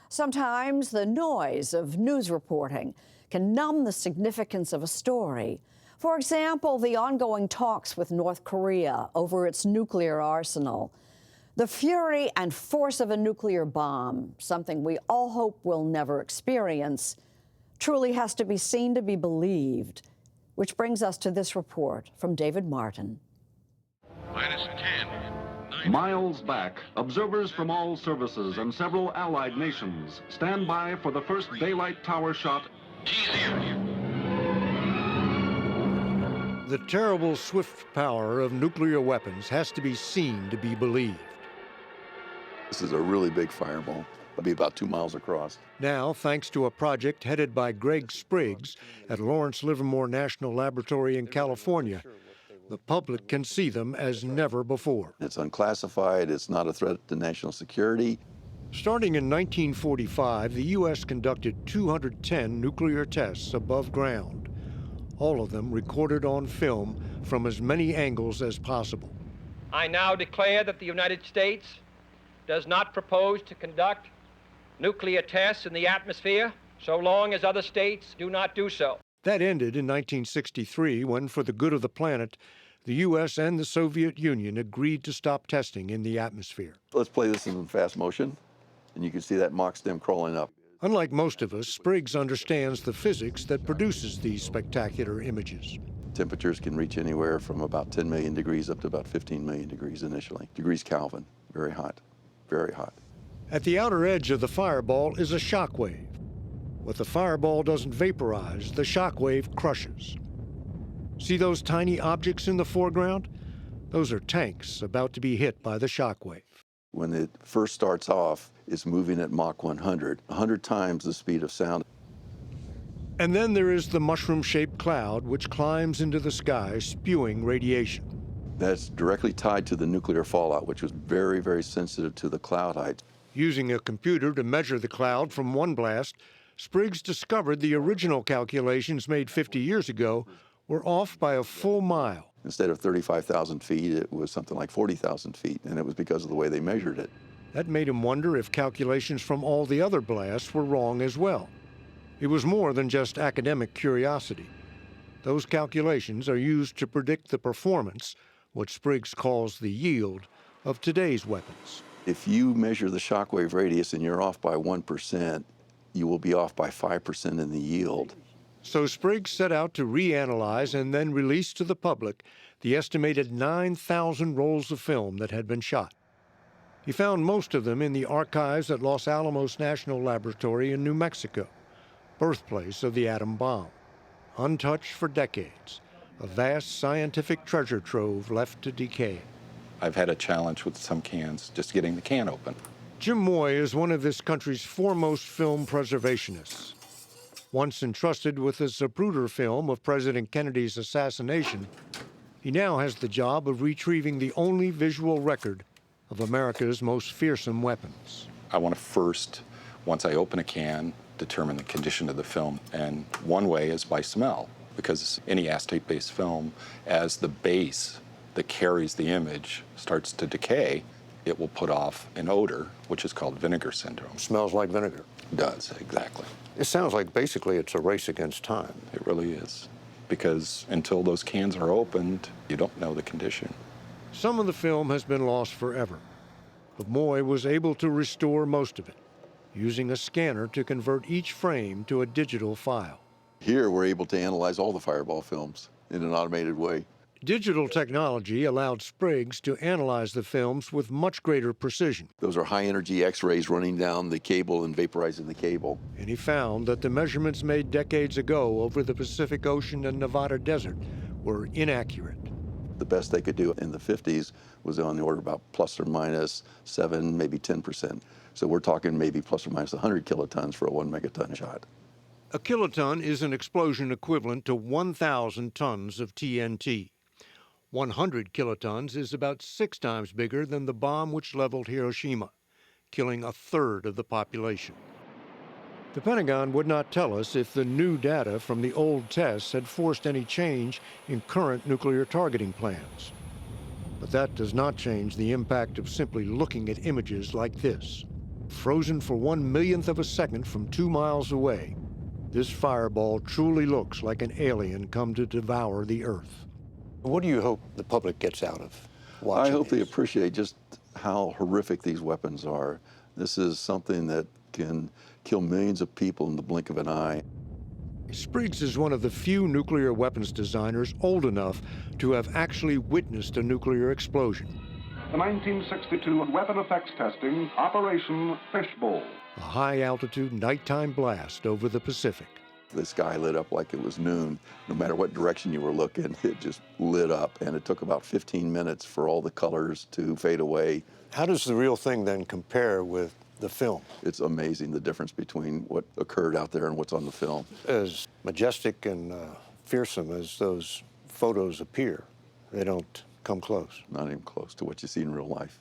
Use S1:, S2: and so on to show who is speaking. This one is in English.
S1: Sometimes the noise of news reporting can numb the significance of a story. For example, the ongoing talks with North Korea over its nuclear arsenal. The fury and force of a nuclear bomb, something we all hope we'll never experience, truly has to be seen to be believed. Which brings us to this report from David Martin.
S2: -10. Miles back, observers from all services and several allied nations stand by for the first daylight tower shot.
S3: The terrible, swift power of nuclear weapons has to be seen to be believed.
S4: This is a really big fireball. It'll be about 2 miles across.
S3: Now, thanks to a project headed by Greg Spriggs at Lawrence Livermore National Laboratory in California, the public can see them as never before.
S4: It's unclassified. It's not a threat to national security.
S3: Starting in 1945, the U.S. conducted 210 nuclear tests above ground, all of them recorded on film from as many angles as possible.
S5: I now declare that the United States does not propose to conduct nuclear tests in the atmosphere so long as other states do not do so.
S3: That ended in 1963 when, for the good of the planet, the U.S. and the Soviet Union agreed to stop testing in the atmosphere.
S4: Let's play this in fast motion, and you can see that Mach stem crawling up.
S3: Unlike most of us, Spriggs understands the physics that produces these spectacular images.
S4: Temperatures can reach anywhere from about 10 million degrees up to about 15 million degrees initially. Degrees Kelvin, very hot, very hot.
S3: At the outer edge of the fireball is a shock wave. What the fireball doesn't vaporize, the shock wave crushes. See those tiny objects in the foreground? Those are tanks about to be hit by the shock wave.
S4: When it first starts off, it's moving at Mach 100 times the speed of sound.
S3: And then there is the mushroom-shaped cloud which climbs into the sky, spewing radiation.
S4: That's directly tied to the nuclear fallout, which was very, very sensitive to the cloud height.
S3: Using a computer to measure the cloud from one blast, Spriggs discovered the original calculations made 50 years ago were off by a full mile.
S4: Instead of 35,000 feet, it was something like 40,000 feet, and it was because of the way they measured it.
S3: That made him wonder if calculations from all the other blasts were wrong as well. It was more than just academic curiosity. Those calculations are used to predict the performance, what Spriggs calls the yield, of today's weapons.
S4: If you measure the shockwave radius and you're off by 1%, you will be off by 5% in the yield.
S3: So Spriggs set out to reanalyze and then release to the public the estimated 9,000 rolls of film that had been shot. He found most of them in the archives at Los Alamos National Laboratory in New Mexico, birthplace of the atom bomb. Untouched for decades, a vast scientific treasure trove left to decay.
S6: I've had a challenge with some cans, just getting the can open.
S3: Jim Moy is one of this country's foremost film preservationists. Once entrusted with the Zapruder film of President Kennedy's assassination, he now has the job of retrieving the only visual record of America's most fearsome weapons.
S6: I want to first, once I open a can, determine the condition of the film. And one way is by smell, because any acetate-based film, as the base that carries the image starts to decay, it will put off an odor, which is called vinegar syndrome.
S7: Smells like vinegar.
S6: It does, exactly.
S7: It sounds like basically it's a race against time.
S6: It really is, because until those cans are opened, you don't know the condition.
S3: Some of the film has been lost forever, but Moy was able to restore most of it, using a scanner to convert each frame to a digital file.
S4: Here, we're able to analyze all the fireball films in an automated way.
S3: Digital technology allowed Spriggs to analyze the films with much greater precision.
S4: Those are high-energy X-rays running down the cable and vaporizing the cable.
S3: And he found that the measurements made decades ago over the Pacific Ocean and Nevada desert were inaccurate.
S4: The best they could do in the 50s was on the order about plus or minus 7, maybe 10%. So we're talking maybe plus or minus 100 kilotons for a 1 megaton shot.
S3: A kiloton is an explosion equivalent to 1,000 tons of TNT. 100 kilotons is about 6 times bigger than the bomb which leveled Hiroshima, killing a third of the population. The Pentagon would not tell us if the new data from the old tests had forced any change in current nuclear targeting plans. But that does not change the impact of simply looking at images like this. Frozen for 1/1,000,000th of a second from 2 miles away, this fireball truly looks like an alien come to devour the Earth.
S7: What do you hope the public gets out of
S4: I
S7: watching
S4: hope they
S7: these?
S4: appreciate just how horrific these weapons are. This is something that can kill millions of people in the blink of an eye.
S3: Spriggs is one of the few nuclear weapons designers old enough to have actually witnessed a nuclear explosion.
S2: The 1962 weapon effects testing, Operation Fishbowl.
S3: A high-altitude nighttime blast over the Pacific.
S4: The sky lit up like it was noon. No matter what direction you were looking, it just lit up. And it took about 15 minutes for all the colors to fade away.
S7: How does the real thing then compare with the film?
S4: It's amazing the difference between what occurred out there and what's on the film.
S7: As majestic and fearsome as those photos appear, they don't come close.
S4: Not even close to what you see in real life.